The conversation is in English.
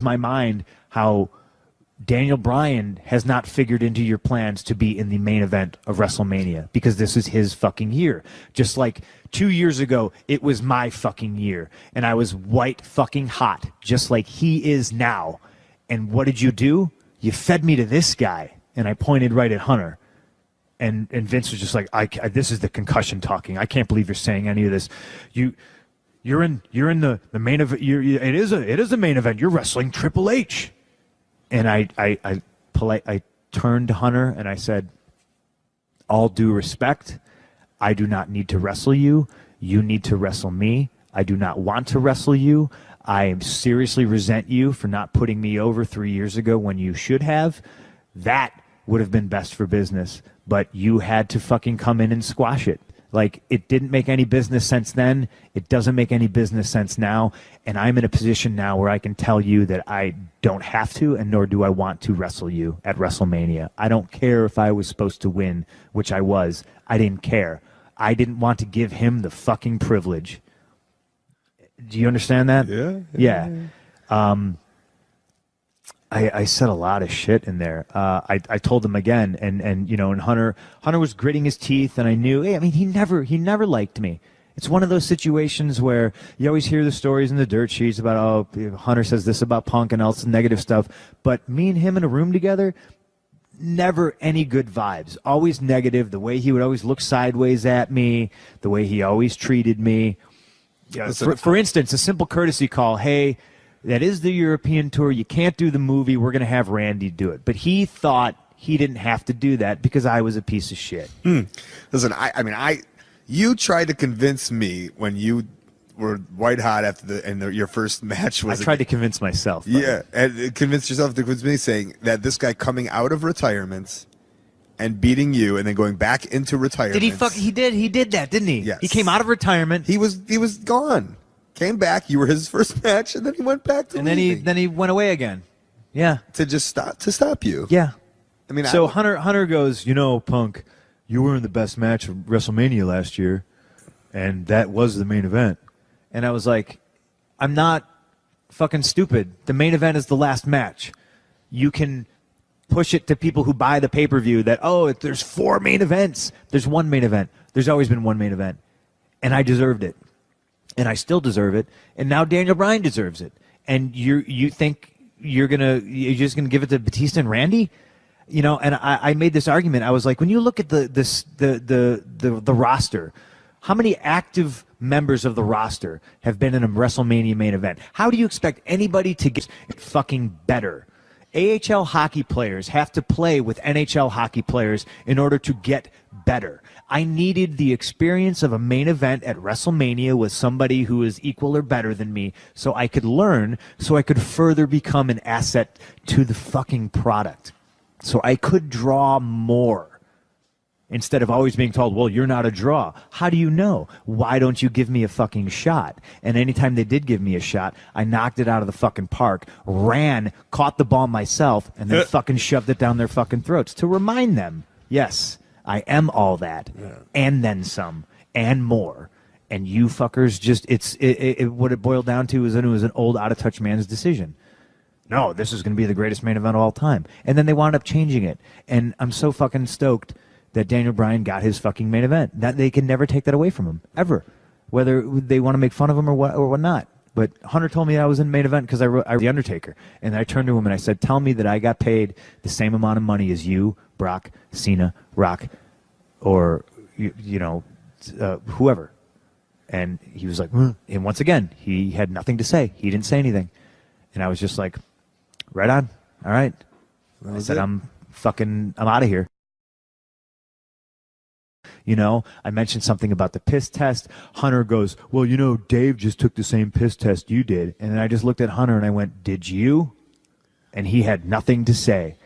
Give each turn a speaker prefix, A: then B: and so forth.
A: my mind how Daniel Bryan has not figured into your plans to be in the main event of WrestleMania because this is his fucking year. Just like 2 years ago, it was my fucking year, and I was white fucking hot, just like he is now. And what did you do? You fed me to this guy. And I pointed right at Hunter. And Vince was just like, this is the concussion talking. I can't believe you're saying any of this. You're in the main event. It is a main event. You're wrestling Triple H. And I turned to Hunter and I said, all due respect, I do not need to wrestle you. You need to wrestle me. I do not want to wrestle you. I seriously resent you for not putting me over 3 years ago when you should have. That would have been best for business, but you had to fucking come in and squash it. Like, it didn't make any business sense then. It doesn't make any business sense now. And I'm in a position now where I can tell you that I don't have to, and nor do I want to wrestle you at WrestleMania. I don't care if I was supposed to win, which I was. I didn't care. I didn't want to give him the fucking privilege. Do you understand that? Yeah. I said a lot of shit in there. I told him again, and you know, and Hunter was gritting his teeth, and I knew. Hey, I mean, he never liked me. It's one of those situations where you always hear the stories in the dirt sheets about, oh, Hunter says this about Punk and all this negative stuff, but me and him in a room together, never any good vibes. Always negative. The way he would always look sideways at me, the way he always treated me. Yeah, for instance, a simple courtesy call. Hey, that is the European tour. You can't do the movie. We're going to have Randy do it. But he thought he didn't have to do that because I was a piece of shit.
B: Listen, you tried to convince me when you were white hot after your first match was.
A: I tried to convince myself.
B: Yeah, and convince yourself to convince me, saying that this guy coming out of retirement and beating you and then going back into retirement.
A: He did that, didn't he?
B: Yes.
A: He came out of retirement.
B: He was gone. Came back. You were his first match, and then he went back to.
A: And then he went away again. Yeah.
B: To stop you.
A: Yeah.
B: I mean,
A: so Hunter goes, you know, Punk, you were in the best match of WrestleMania last year, and that was the main event. And I was like, I'm not fucking stupid. The main event is the last match. You can push it to people who buy the pay-per-view that, oh, there's 4 main events. There's one main event. There's always been one main event. And I deserved it. And I still deserve it. And now Daniel Bryan deserves it. And you think you're just gonna give it to Batista and Randy? You know, and I made this argument. I was like, when you look at the roster, how many active members of the roster have been in a WrestleMania main event? How do you expect anybody to get fucking better? AHL hockey players have to play with NHL hockey players in order to get better. I needed the experience of a main event at WrestleMania with somebody who is equal or better than me so I could learn, so I could further become an asset to the fucking product. So I could draw more. Instead of always being told, well, you're not a draw. How do you know? Why don't you give me a fucking shot? And anytime they did give me a shot, I knocked it out of the fucking park, ran, caught the ball myself, and then fucking shoved it down their fucking throats to remind them, yes, I am all that, and then some, and more. And you fuckers just, what it boiled down to is that it was an old, out-of-touch man's decision. No, this is going to be the greatest main event of all time. And then they wound up changing it. And I'm so fucking stoked that Daniel Bryan got his fucking main event. That they can never take that away from him, ever. Whether they want to make fun of him or what not. But Hunter told me I was in the main event because I wrote The Undertaker. And I turned to him and I said, tell me that I got paid the same amount of money as you, Brock, Cena, Rock, or, whoever. And he was like, and once again, he had nothing to say. He didn't say anything. And I was just like, right on. All right. I said, I'm out of here. You know, I mentioned something about the piss test. Hunter goes, well, you know, Dave just took the same piss test you did. And then I just looked at Hunter and I went, did you? And he had nothing to say.